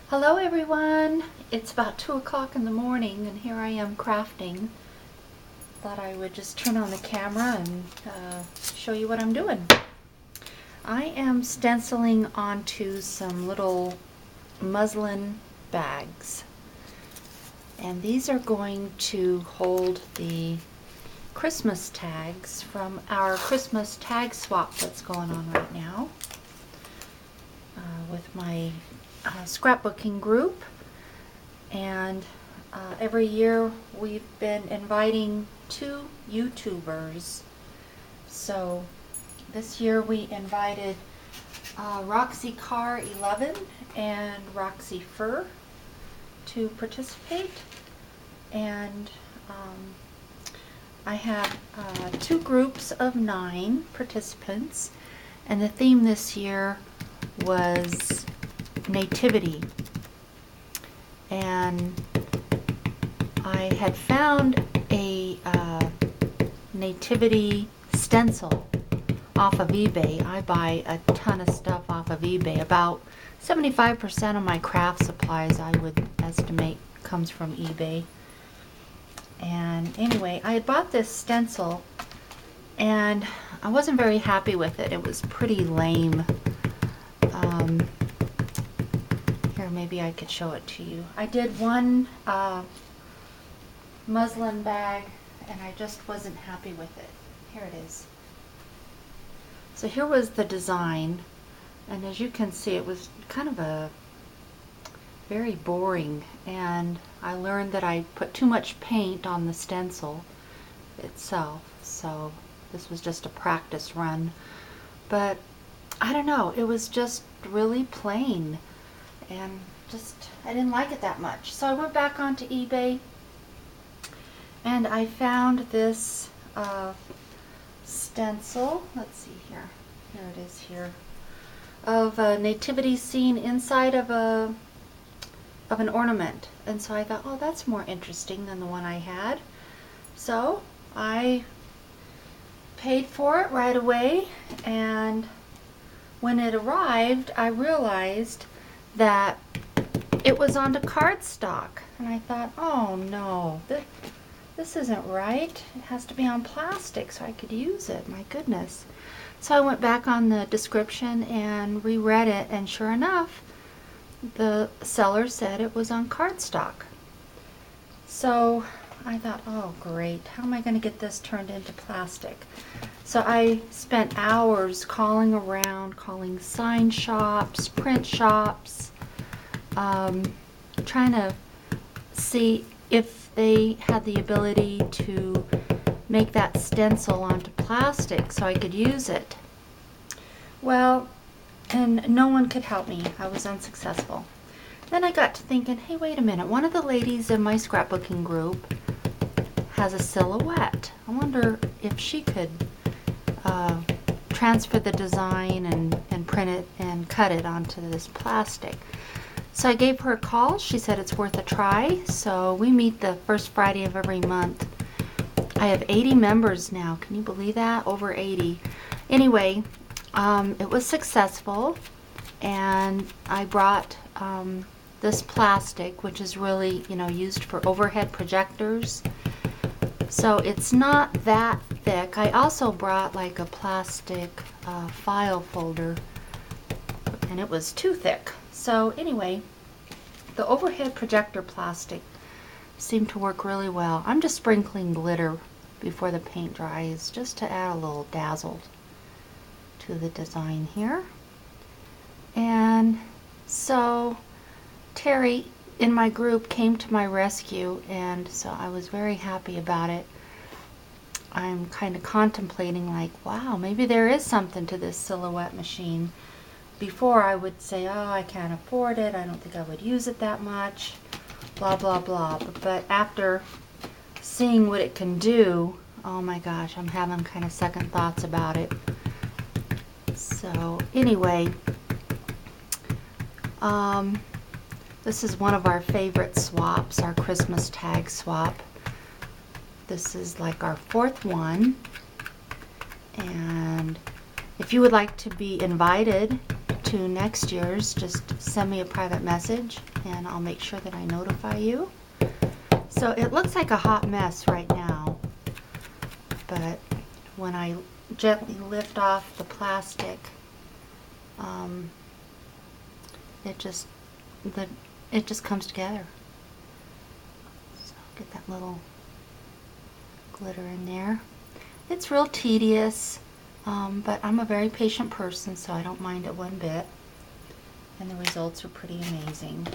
Hello everyone! It's about 2 o'clock in the morning and here I am crafting. Thought I would just turn on the camera and show you what I'm doing. I am stenciling onto some little muslin bags. And these are going to hold the Christmas tags from our Christmas tag swap that's going on right now with my scrapbooking group. And every year we've been inviting 2 YouTubers. So this year we invited Roxy Car 11 and Roxy Fur to participate, and I have 2 groups of 9 participants, and the theme this year was Nativity. And I had found a Nativity stencil off of eBay. I buy a ton of stuff off of eBay. About 75% of my craft supplies, I would estimate, comes from eBay. And anyway, I had bought this stencil and I wasn't very happy with it. It was pretty lame. Here, maybe I could show it to you. I did one muslin bag and I just wasn't happy with it. Here it is. So here was the design, and as you can see, it was kind of a very boring, and I learned that I put too much paint on the stencil itself, so this was just a practice run. But I don't know, it was just really plain, and I didn't like it that much. So I went back onto eBay and I found this stencil. Let's see here. Here it is here. Of a nativity scene inside of an ornament. And so I thought, oh, that's more interesting than the one I had. So I paid for it right away, and when it arrived, I realized that it was onto cardstock. And I thought, oh no, this isn't right. It has to be on plastic so I could use it. My goodness. So I went back on the description and reread it, and sure enough, the seller said it was on cardstock. So I thought, oh great, how am I going to get this turned into plastic? So I spent hours calling around, calling sign shops, print shops, trying to see if they had the ability to make that stencil onto plastic so I could use it. Well, and no one could help me. I was unsuccessful. Then I got to thinking, hey, wait a minute, one of the ladies in my scrapbooking group has a silhouette. I wonder if she could transfer the design and print it and cut it onto this plastic. So I gave her a call. She said it's worth a try. So we meet the first Friday of every month. I have 80 members now. Can you believe that? Over 80. Anyway, it was successful, and I brought this plastic, which is really, used for overhead projectors. So it's not that thick. I also brought like a plastic file folder, and it was too thick. So anyway, the overhead projector plastic seemed to work really well. I'm just sprinkling glitter before the paint dries just to add a little dazzle to the design here. And so Terry in my group came to my rescue, and so I was very happy about it. I'm kind of contemplating, like, wow, maybe there is something to this silhouette machine. Before I would say, oh, I can't afford it, I don't think I would use it that much, blah blah blah. But after seeing what it can do, oh my gosh, I'm having kind of second thoughts about it. So anyway, this is one of our favorite swaps, our Christmas tag swap. This is like our 4th one, and if you would like to be invited to next year's, just send me a private message and I'll make sure that I notify you. So it looks like a hot mess right now, but when I gently lift off the plastic, it just comes together. So get that little glitter in there. It's real tedious, but I'm a very patient person, so I don't mind it one bit. And the results are pretty amazing.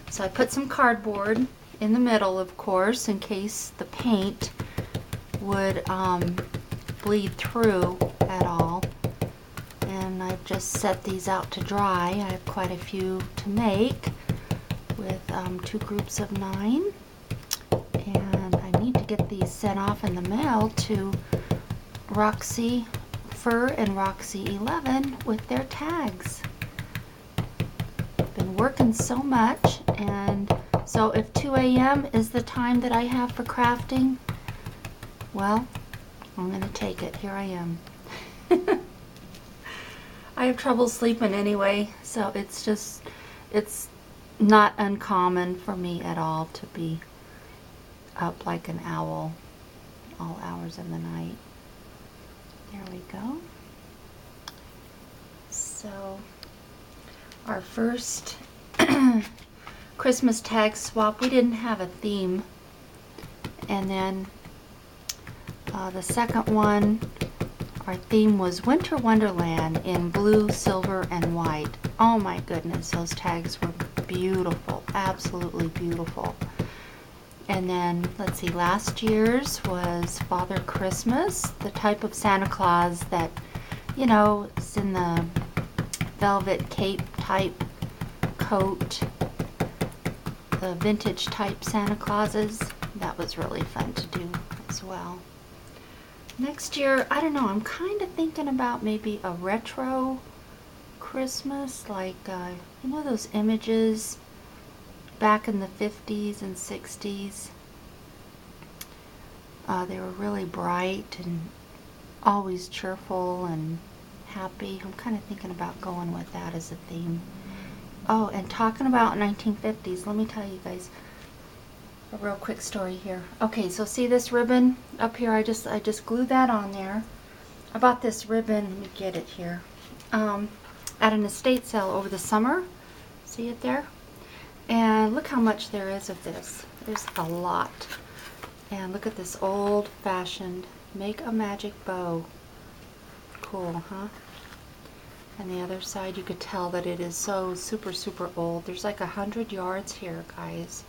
So I put some cardboard in the middle, of course, in case the paint would bleed through at all. And I've just set these out to dry. I have quite a few to make with 2 groups of 9. And I need to get these sent off in the mail to Roxy Fur and Roxy 11 with their tags. Been working so much, and so if 2 a.m. is the time that I have for crafting, well, I'm going to take it. Here I am. I have trouble sleeping anyway, so it's not uncommon for me at all to be up like an owl all hours of the night. There we go. So our first Christmas tag swap, we didn't have a theme. And then the second one, our theme was Winter Wonderland in blue, silver, and white. Oh my goodness, those tags were beautiful, absolutely beautiful. And then, let's see, last year's was Father Christmas, the type of Santa Claus that, you know, is in the velvet cape type coat, the vintage type Santa Clauses. That was really fun to do as well. Next year, I don't know, I'm kind of thinking about maybe a retro Christmas, like, you know those images back in the 50s and 60s? They were really bright and always cheerful and happy. I'm kind of thinking about going with that as a theme. Oh, and talking about 1950s, let me tell you guys a real quick story here. Okay, so see this ribbon up here? I just glued that on there. I bought this ribbon, let me get it here, at an estate sale over the summer. See it there? And look how much there is of this. There's a lot. And look at this old-fashioned Make a Magic Bow. Cool, huh? And the other side, you could tell that it is so super old. There's like 100 yards here, guys.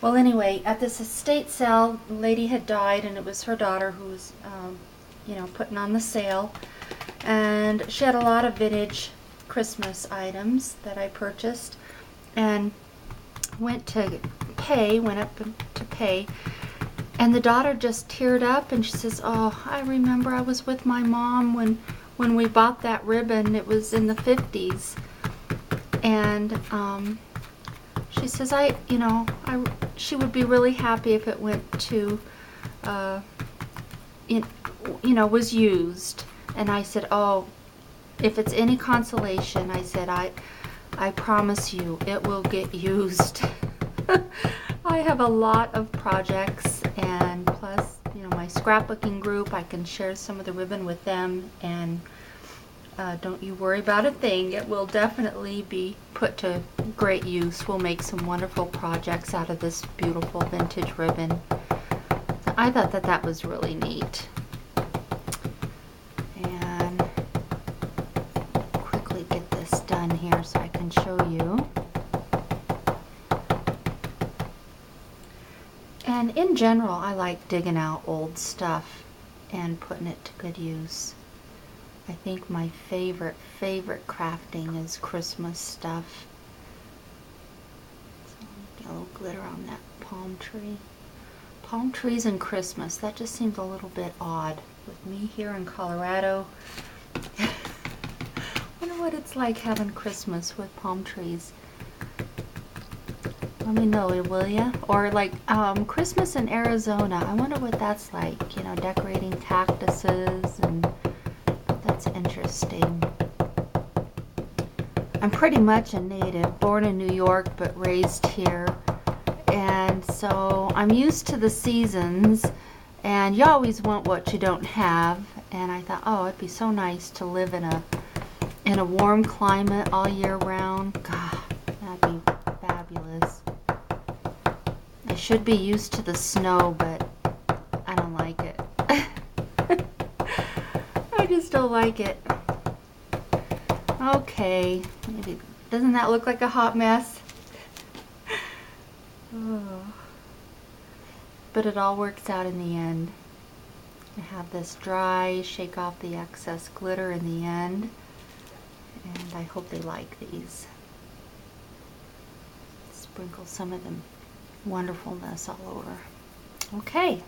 Well, anyway, at this estate sale, the lady had died, and it was her daughter who was, you know, putting on the sale. And she had a lot of vintage Christmas items that I purchased, and went up to pay, and the daughter just teared up, and she says, "Oh, I remember I was with my mom when we bought that ribbon. It was in the 50s." And she says, she would be really happy if it went to, was used. And I said, "Oh, if it's any consolation," I said, I promise you it will get used." I have a lot of projects, and plus, you know, my scrapbooking group, I can share some of the ribbon with them, and don't you worry about a thing. It will definitely be put to great use. We'll make some wonderful projects out of this beautiful vintage ribbon. I thought that was really neat. And quickly get this done here so I can show you. And in general, I like digging out old stuff and putting it to good use. I think my favorite crafting is Christmas stuff. So get a little glitter on that palm tree. Palm trees and Christmas, that just seems a little bit odd with me here in Colorado. I wonder what it's like having Christmas with palm trees. Let me know, will ya? Or like Christmas in Arizona, I wonder what that's like, you know, decorating cactuses, and that's interesting. I'm pretty much a native, born in New York but raised here. And so I'm used to the seasons, and you always want what you don't have. And I thought, oh, it'd be so nice to live in a warm climate all year round. God, that'd be fabulous. I should be used to the snow, but I don't like it. I just don't like it. Okay, maybe, doesn't that look like a hot mess? Oh. But it all works out in the end. I have this dry, shake off the excess glitter in the end, and I hope they like these. Sprinkle some of the wonderfulness all over. Okay,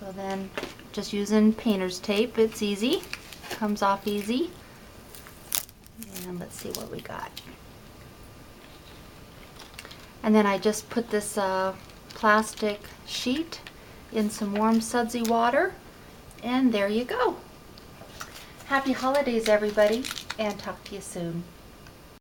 so then just using painter's tape, it's easy, comes off easy. And let's see what we got. And then I just put this plastic sheet in some warm sudsy water, and there you go. Happy holidays, everybody, and talk to you soon.